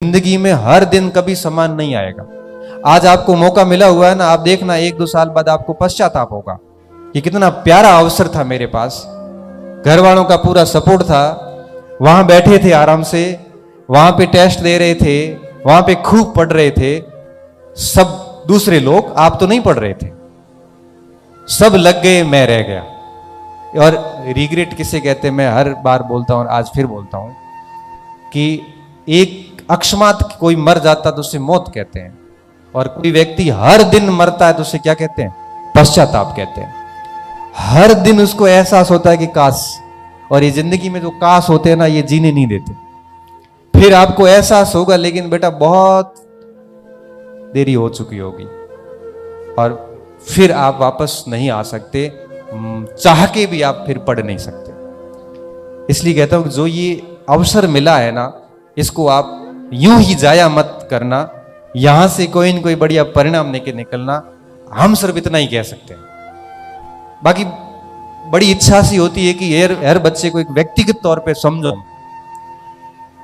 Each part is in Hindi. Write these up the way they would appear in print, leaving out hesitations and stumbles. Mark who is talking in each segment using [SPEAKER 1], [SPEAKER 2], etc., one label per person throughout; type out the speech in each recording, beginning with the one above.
[SPEAKER 1] जिंदगी में हर दिन कभी समान नहीं आएगा। आज आपको मौका मिला हुआ है ना, आप देखना 1-2 साल बाद आपको पश्चाताप होगा कि कितना प्यारा अवसर था मेरे पास, घर वालों का पूरा सपोर्ट था, वहां बैठे थे आराम से, वहां पे टेस्ट दे रहे थे, वहां पे खूब पढ़ रहे थे सब दूसरे लोग, आप तो नहीं पढ़ रहे थे, सब लग गए, मैं रह गया। और रिग्रेट किसे कहते हैं, मैं हर बार बोलता हूं और आज फिर बोलता हूं कि एक अकस्मात कोई मर जाता तो उसे मौत कहते हैं, और कोई व्यक्ति हर दिन मरता है तो उसे क्या कहते हैं, पश्चाताप कहते हैं। हर दिन उसको एहसास होता है कि काश, और ये जिंदगी में जो काश होते हैं ना, ये जीने नहीं देते। फिर आपको एहसास होगा लेकिन बेटा बहुत देरी हो चुकी होगी, और फिर आप वापस नहीं आ सकते, चाह के भी आप फिर पढ़ नहीं सकते। इसलिए कहता हूं कि जो ये अवसर मिला है ना, इसको आप यूं ही जाया मत करना, यहां से कोई न कोई बढ़िया परिणाम लेके निकलना। हम सिर्फ इतना ही कह सकते हैं, बाकी बड़ी इच्छा सी होती है कि हर बच्चे को एक व्यक्तिगत तौर पे समझो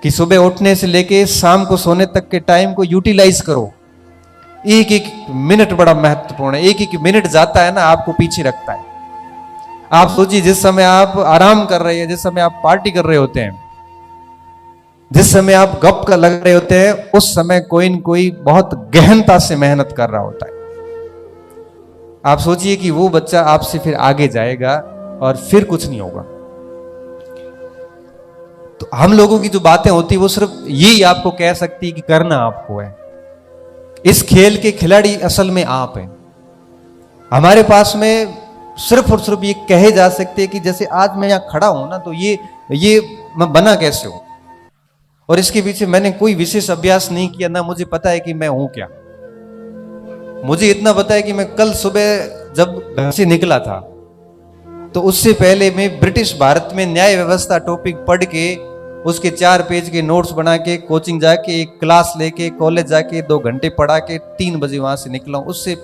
[SPEAKER 1] कि सुबह उठने से लेके शाम को सोने तक के टाइम को यूटिलाइज करो। एक एक मिनट बड़ा महत्वपूर्ण है, एक एक मिनट जाता है ना आपको पीछे रखता है। आप सोचिए, जिस समय आप आराम कर रहे हैं, जिस समय आप पार्टी कर रहे होते हैं, जिस समय आप गप का लग रहे होते हैं, उस समय कोई न कोई बहुत गहनता से मेहनत कर रहा होता है। आप सोचिए कि वो बच्चा आपसे फिर आगे जाएगा और फिर कुछ नहीं होगा। तो हम लोगों की जो बातें होती है वो सिर्फ यही आपको कह सकती है कि करना आपको है। इस खेल के खिलाड़ी असल में आप हैं। हमारे पास में सिर्फ और सिर्फ ये कहे जा सकते हैं कि जैसे आज मैं यहां खड़ा हूं ना, तो ये मैं बना कैसे हूं, और इसके पीछे मैंने कोई विशेष अभ्यास नहीं किया, ना मुझे पता है कि मैं हूं क्या। मुझे इतना पता है कि मैं कल सुबह जब घर से निकला था, तो उससे पहले मैं ब्रिटिश भारत में न्याय व्यवस्था टॉपिक पढ़ के उसके 4 पेज के नोट्स बना के कोचिंग जाके एक क्लास लेके कॉलेज जाके 2 घंटे पढ़ा के 3 बजे वहां से निकला हूं। उससे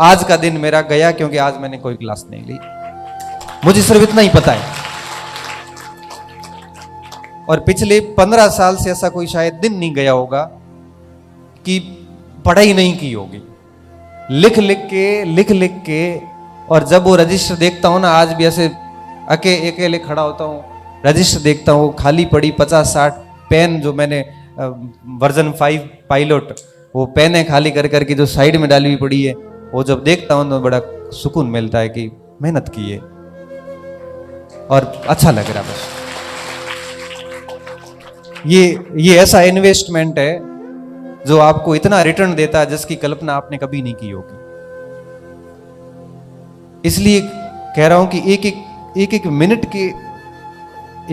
[SPEAKER 1] आज का दिन मेरा गया, क्योंकि आज मैंने कोई क्लास नहीं ली। मुझे सिर्फ इतना ही पता है। और पिछले 15 साल से ऐसा कोई शायद दिन नहीं गया होगा कि पढ़ाई नहीं की होगी। लिख लिख के, और जब वो रजिस्टर देखता हूं ना, आज भी ऐसे अकेले खड़ा होता हूं, रजिस्टर देखता हूं, खाली पड़ी 50-60 पेन, जो मैंने वर्जन 5 पायलट वो पेन है खाली कर करके जो साइड में डाली हुई पड़ी है, वो जब देखता हूं तो बड़ा सुकून मिलता है कि मेहनत की है और अच्छा लग रहा। बस ये ऐसा इन्वेस्टमेंट है जो आपको इतना रिटर्न देता है जिसकी कल्पना आपने कभी नहीं की होगी। इसलिए कह रहा हूं कि एक एक मिनट के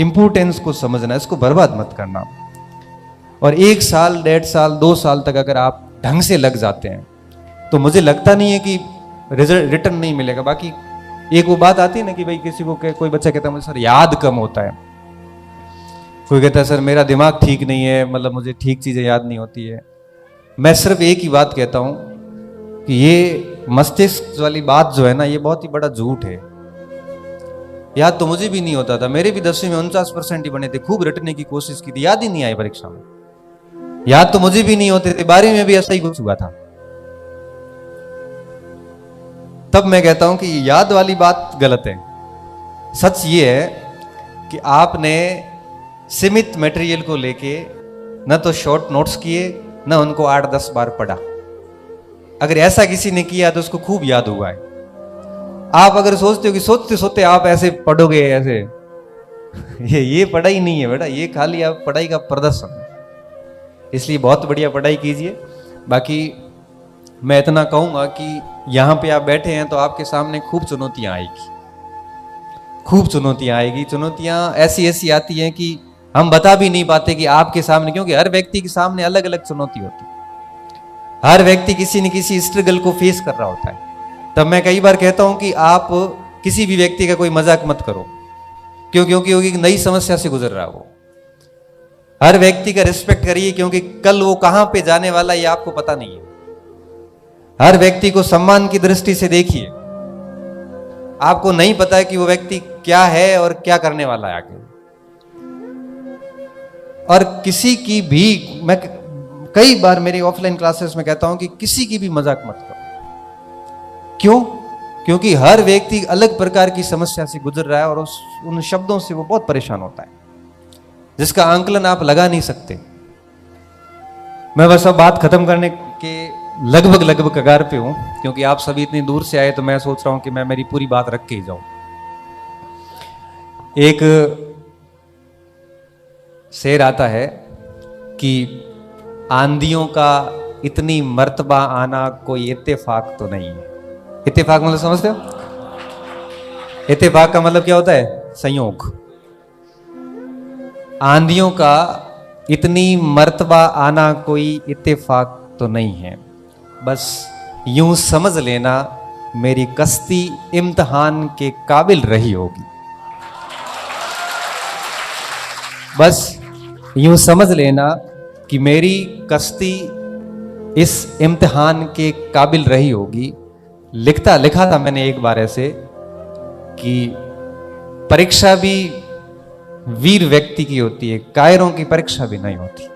[SPEAKER 1] इंपोर्टेंस को समझना, इसको बर्बाद मत करना। और 1 साल, 1.5 साल, 2 साल तक अगर आप ढंग से लग जाते हैं तो मुझे लगता नहीं है कि रिजल्ट रिटर्न नहीं मिलेगा। बाकी एक वो बात आती है ना कि भाई किसी को कोई बच्चा कहता है मुझे सर याद कम होता है, कोई कहता है सर मेरा दिमाग ठीक नहीं है, मतलब मुझे ठीक चीजें याद नहीं होती है। मैं सिर्फ एक ही बात कहता हूं कि ये मस्तिष्क वाली बात जो है ना, ये बहुत ही बड़ा झूठ है। याद तो मुझे भी नहीं होता था, मेरे भी 10वीं में 49% ही बने थे, खूब रटने की कोशिश की थी, याद ही नहीं आई परीक्षा में। याद तो मुझे भी नहीं होते थे, 12वीं में भी ऐसा ही कुछ हुआ था। तब मैं कहता हूं कि याद वाली बात गलत है। सच ये है कि आपने सीमित मटेरियल को लेके न तो शॉर्ट नोट्स किए, न उनको 8-10 बार पढ़ा। अगर ऐसा किसी ने किया तो उसको खूब याद हुआ है। आप अगर सोचते हो कि सोचते सोचते आप ऐसे पढ़ोगे, ऐसे ये पढ़ाई नहीं है बेटा, ये खाली आप पढ़ाई का प्रदर्शन है। इसलिए बहुत बढ़िया पढ़ाई कीजिए। बाकी मैं इतना कहूंगा कि यहां पे आप बैठे हैं तो आपके सामने खूब चुनौतियां आएगी, खूब चुनौतियां आएगी। चुनौतियां ऐसी ऐसी आती हैं कि हम बता भी नहीं पाते कि आपके सामने, क्योंकि हर व्यक्ति के सामने अलग अलग चुनौती होती है। हर व्यक्ति किसी न किसी स्ट्रगल को फेस कर रहा होता है। तब मैं कई बार कहता हूं कि आप किसी भी व्यक्ति का कोई मजाक मत करो, क्योंकि वो एक नई समस्या से गुजर रहा है। वो हर व्यक्ति का रिस्पेक्ट करिए, क्योंकि कल वो कहां पे जाने वाला ये आपको पता नहीं है। हर व्यक्ति को सम्मान की दृष्टि से देखिए। आपको नहीं पता है कि वो व्यक्ति क्या है और क्या करने वाला है आगे। और किसी की भी, मैं कई बार मेरी ऑफलाइन क्लासेस में कहता हूं कि किसी की भी मजाक मत करो। क्यों? क्योंकि हर व्यक्ति अलग प्रकार की समस्या से गुजर रहा है और उन शब्दों से वो बहुत परेशान होता है, जिसका आंकलन आप लगा नहीं सकते। मैं बस अब बात खत्म करने के लगभग कगार पे हूं, क्योंकि आप सभी इतनी दूर से आए तो मैं सोच रहा हूं कि मैं मेरी पूरी बात रख के ही जाऊं। एक शेर आता है कि आंधियों का इतनी मर्तबा आना कोई इत्तेफाक तो नहीं है। इत्तेफाक मतलब समझते हो? इत्तेफाक का मतलब क्या होता है? संयोग। आंधियों का इतनी मर्तबा आना कोई इत्तेफाक तो नहीं है, बस यूं समझ लेना मेरी कश्ती इम्तिहान के काबिल रही होगी। बस यूं समझ लेना कि मेरी कश्ती इस इम्तिहान के काबिल रही होगी। लिखा था मैंने एक बार ऐसे कि परीक्षा भी वीर व्यक्ति की होती है, कायरों की परीक्षा भी नहीं होती।